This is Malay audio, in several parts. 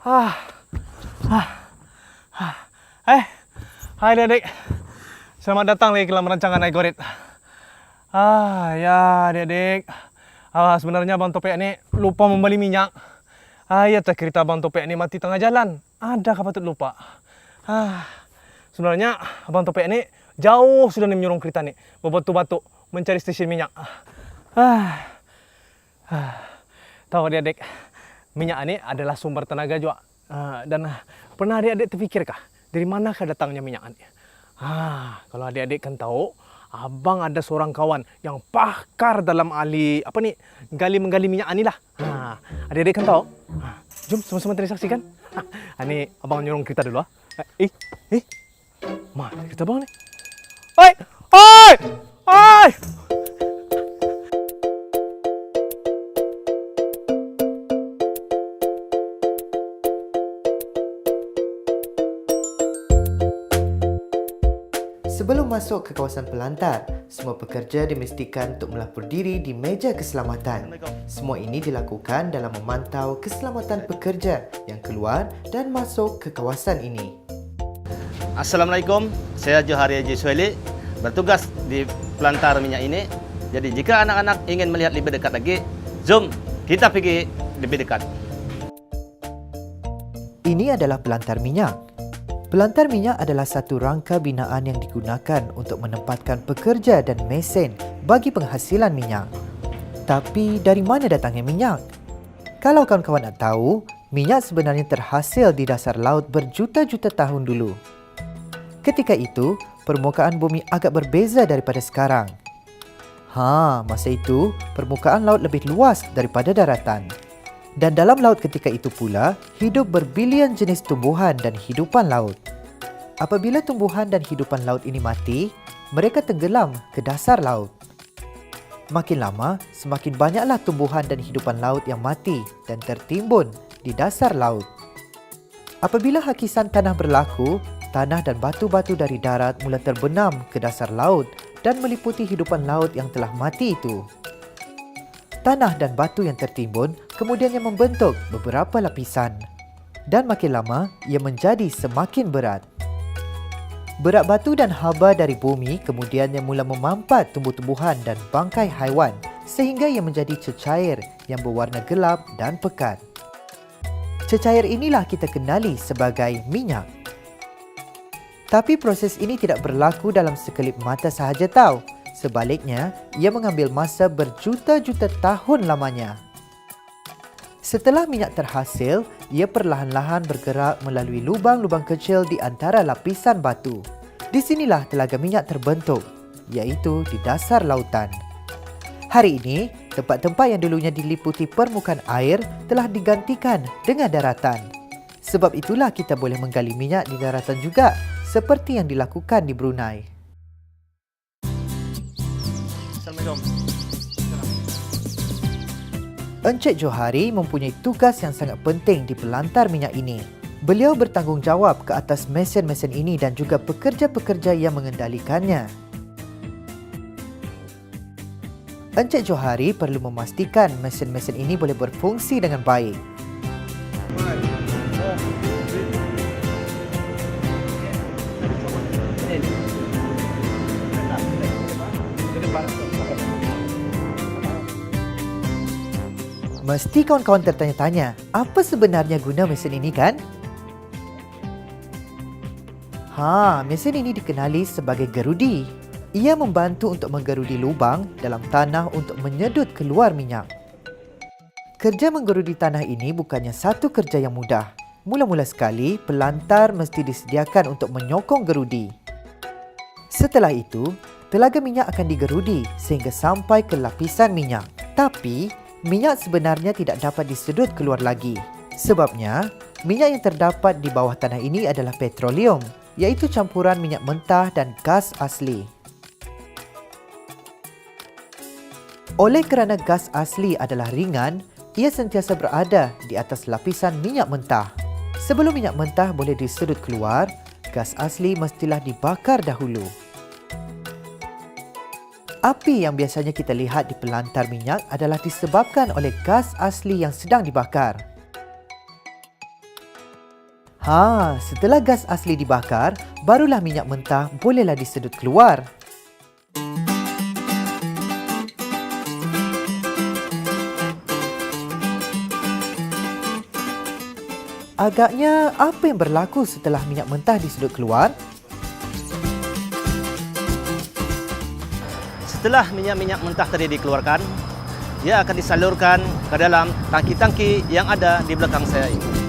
Ah, ah, ah. Hai adik-adik. Selamat datang lagi ke dalam rancangan Aigorit. Ya adik-adik. Sebenarnya Bang Topek ini lupa membeli minyak. Ya cerita Bang Topek ini mati tengah jalan. Adakah patut lupa? Sebenarnya Abang Topek ini jauh sudah menyuruh kita nih berbatu-batu mencari stesen minyak. Tahu adik-adik, minyak ini adalah sumber tenaga juga. Dan pernah adik-adik terfikirkah dari manakah datangnya minyak ini? Kalau adik-adik kan tahu, abang ada seorang kawan yang pakar dalam menggali minyak ini lah. Adik-adik kan tahu? Jom sama-sama saksikan. Ini abang nyuruh kita dulu. Mana kita bang nih? Oi! Sebelum masuk ke kawasan pelantar, semua pekerja dimestikan untuk melapor diri di meja keselamatan. Semua ini dilakukan dalam memantau keselamatan pekerja yang keluar dan masuk ke kawasan ini. Assalamualaikum, saya Johari Haji Suhaili, bertugas di pelantar minyak ini. Jadi jika anak-anak ingin melihat lebih dekat lagi, jom kita pergi lebih dekat. Ini adalah pelantar minyak. Pelantar minyak adalah satu rangka binaan yang digunakan untuk menempatkan pekerja dan mesin bagi penghasilan minyak. Tapi dari mana datangnya minyak? Kalau kawan-kawan nak tahu, minyak sebenarnya terhasil di dasar laut berjuta-juta tahun dulu. Ketika itu, permukaan bumi agak berbeza daripada sekarang. Masa itu, permukaan laut lebih luas daripada daratan. Dan dalam laut ketika itu pula, hidup berbilion jenis tumbuhan dan hidupan laut. Apabila tumbuhan dan hidupan laut ini mati, mereka tenggelam ke dasar laut. Makin lama, semakin banyaklah tumbuhan dan hidupan laut yang mati dan tertimbun di dasar laut. Apabila hakisan tanah berlaku, tanah dan batu-batu dari darat mula terbenam ke dasar laut dan meliputi hidupan laut yang telah mati itu. Tanah dan batu yang tertimbun kemudiannya membentuk beberapa lapisan. Dan makin lama, ia menjadi semakin berat. Berat batu dan haba dari bumi kemudiannya mula memampat tumbuh-tumbuhan dan bangkai haiwan sehingga ia menjadi cecair yang berwarna gelap dan pekat. Cecair inilah kita kenali sebagai minyak. Tapi proses ini tidak berlaku dalam sekelip mata sahaja tahu. Sebaliknya, ia mengambil masa berjuta-juta tahun lamanya. Setelah minyak terhasil, ia perlahan-lahan bergerak melalui lubang-lubang kecil di antara lapisan batu. Di sinilah telaga minyak terbentuk, iaitu di dasar lautan. Hari ini, tempat-tempat yang dulunya diliputi permukaan air telah digantikan dengan daratan. Sebab itulah kita boleh menggali minyak di daratan juga, seperti yang dilakukan di Brunei. Assalamualaikum. Encik Johari mempunyai tugas yang sangat penting di pelantar minyak ini. Beliau bertanggungjawab ke atas mesin-mesin ini dan juga pekerja-pekerja yang mengendalikannya. Encik Johari perlu memastikan mesin-mesin ini boleh berfungsi dengan baik. Mesti kawan-kawan tertanya-tanya, apa sebenarnya guna mesin ini kan? Mesin ini dikenali sebagai gerudi. Ia membantu untuk menggerudi lubang dalam tanah untuk menyedut keluar minyak. Kerja menggerudi tanah ini bukannya satu kerja yang mudah. Mula-mula sekali, pelantar mesti disediakan untuk menyokong gerudi. Setelah itu, telaga minyak akan digerudi sehingga sampai ke lapisan minyak. Tapi, minyak sebenarnya tidak dapat disedut keluar lagi. Sebabnya, minyak yang terdapat di bawah tanah ini adalah petroleum, iaitu campuran minyak mentah dan gas asli. Oleh kerana gas asli adalah ringan, ia sentiasa berada di atas lapisan minyak mentah. Sebelum minyak mentah boleh disedut keluar, gas asli mestilah dibakar dahulu. Api yang biasanya kita lihat di pelantar minyak adalah disebabkan oleh gas asli yang sedang dibakar. Setelah gas asli dibakar, barulah minyak mentah bolehlah disedut keluar. Agaknya apa yang berlaku setelah minyak mentah disedut keluar? Setelah minyak-minyak mentah tadi dikeluarkan, dia akan disalurkan ke dalam tangki-tangki yang ada di belakang saya ini.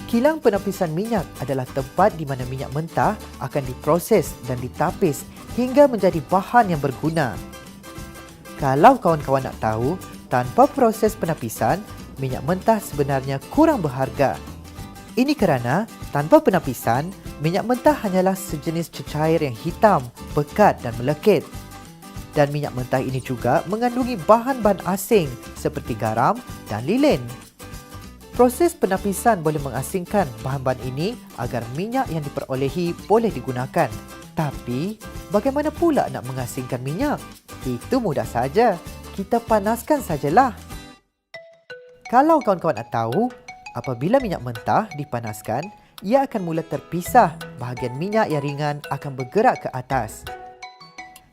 Kilang penapisan minyak adalah tempat di mana minyak mentah akan diproses dan ditapis hingga menjadi bahan yang berguna. Kalau kawan-kawan nak tahu, tanpa proses penapisan, minyak mentah sebenarnya kurang berharga. Ini kerana tanpa penapisan, minyak mentah hanyalah sejenis cecair yang hitam, pekat dan melekit. Dan minyak mentah ini juga mengandungi bahan-bahan asing seperti garam dan lilin. Proses penapisan boleh mengasingkan bahan-bahan ini agar minyak yang diperolehi boleh digunakan. Tapi, bagaimana pula nak mengasingkan minyak? Itu mudah saja. Kita panaskan sajalah. Kalau kawan-kawan nak tahu, apabila minyak mentah dipanaskan, ia akan mula terpisah. Bahagian minyak yang ringan akan bergerak ke atas.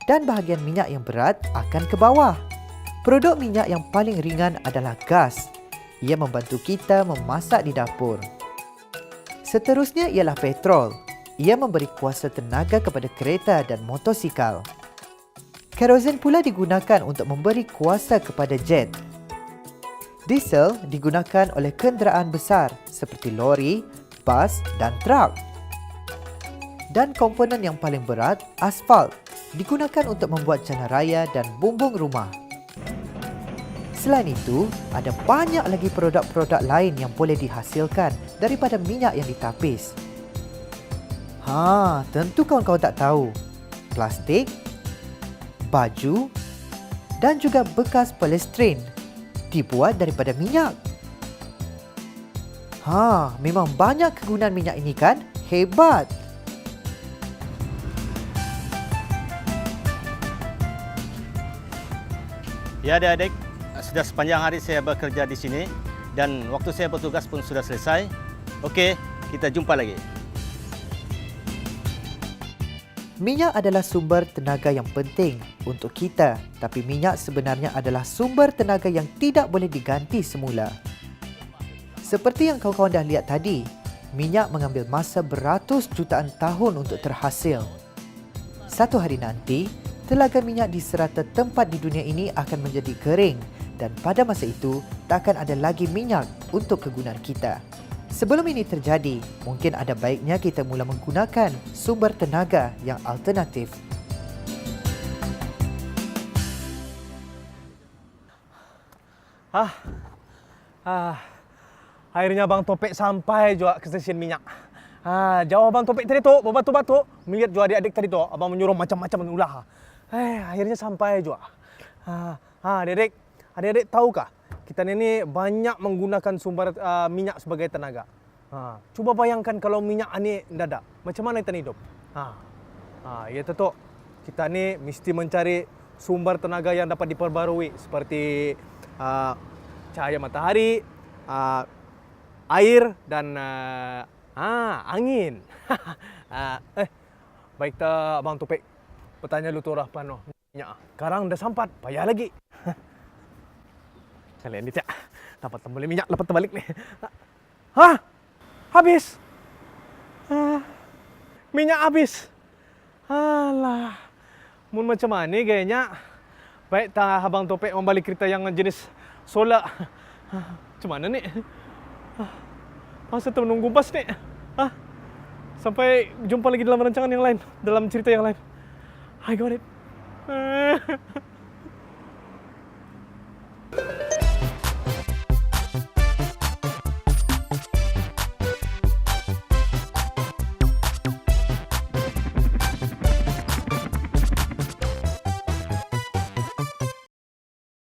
Dan bahagian minyak yang berat akan ke bawah. Produk minyak yang paling ringan adalah gas. Ia membantu kita memasak di dapur. Seterusnya ialah petrol. Ia memberi kuasa tenaga kepada kereta dan motosikal. Kerosin pula digunakan untuk memberi kuasa kepada jet. Diesel digunakan oleh kenderaan besar seperti lori, bas dan truk. Dan komponen yang paling berat, asfalt, digunakan untuk membuat jalan raya dan bumbung rumah. Selain itu, ada banyak lagi produk-produk lain yang boleh dihasilkan daripada minyak yang ditapis. Tentu kawan-kawan tak tahu. Plastik, baju dan juga bekas polistrin dibuat daripada minyak. Memang banyak kegunaan minyak ini kan? Hebat! Ya adik-adik, sudah sepanjang hari saya bekerja di sini dan waktu saya bertugas pun sudah selesai. Okey, kita jumpa lagi. Minyak adalah sumber tenaga yang penting untuk kita, tapi minyak sebenarnya adalah sumber tenaga yang tidak boleh diganti semula. Seperti yang kawan-kawan dah lihat tadi, minyak mengambil masa beratus jutaan tahun untuk terhasil. Satu hari nanti, telaga minyak di serata tempat di dunia ini akan menjadi kering dan pada masa itu takkan ada lagi minyak untuk kegunaan kita. Sebelum ini terjadi, mungkin ada baiknya kita mula menggunakan sumber tenaga yang alternatif. Akhirnya Abang Topek sampai juga ke stesen minyak. Jauh Abang Topek tadi tu, berbatu-batu. Melihat juga adik-adik tadi tu, Abang menyuruh macam-macam ulah. Akhirnya sampai juga. Adik-adik tahukah? Kita ini banyak menggunakan sumber minyak sebagai tenaga. Cuba bayangkan kalau minyak ini tidak ada. Macam mana kita hidup? Ya tentu. Kita ni mesti mencari sumber tenaga yang dapat diperbarui. Seperti cahaya matahari, air dan angin. Baik tak Abang Topek. Bertanya lu tu apa no? Minyak. Sekarang dah sampat. Payah lagi. Kalian ni tak dapat tembelin minyak lepas terbalik ni. Habis. Minyak habis. Alah. Mun macam mana gayanya? Baik tak Abang Topek membalik kereta yang jenis solar. Macam mana ni? Masa tu menunggu bas ni. Sampai jumpa lagi dalam rancangan yang lain, dalam cerita yang lain. I got it.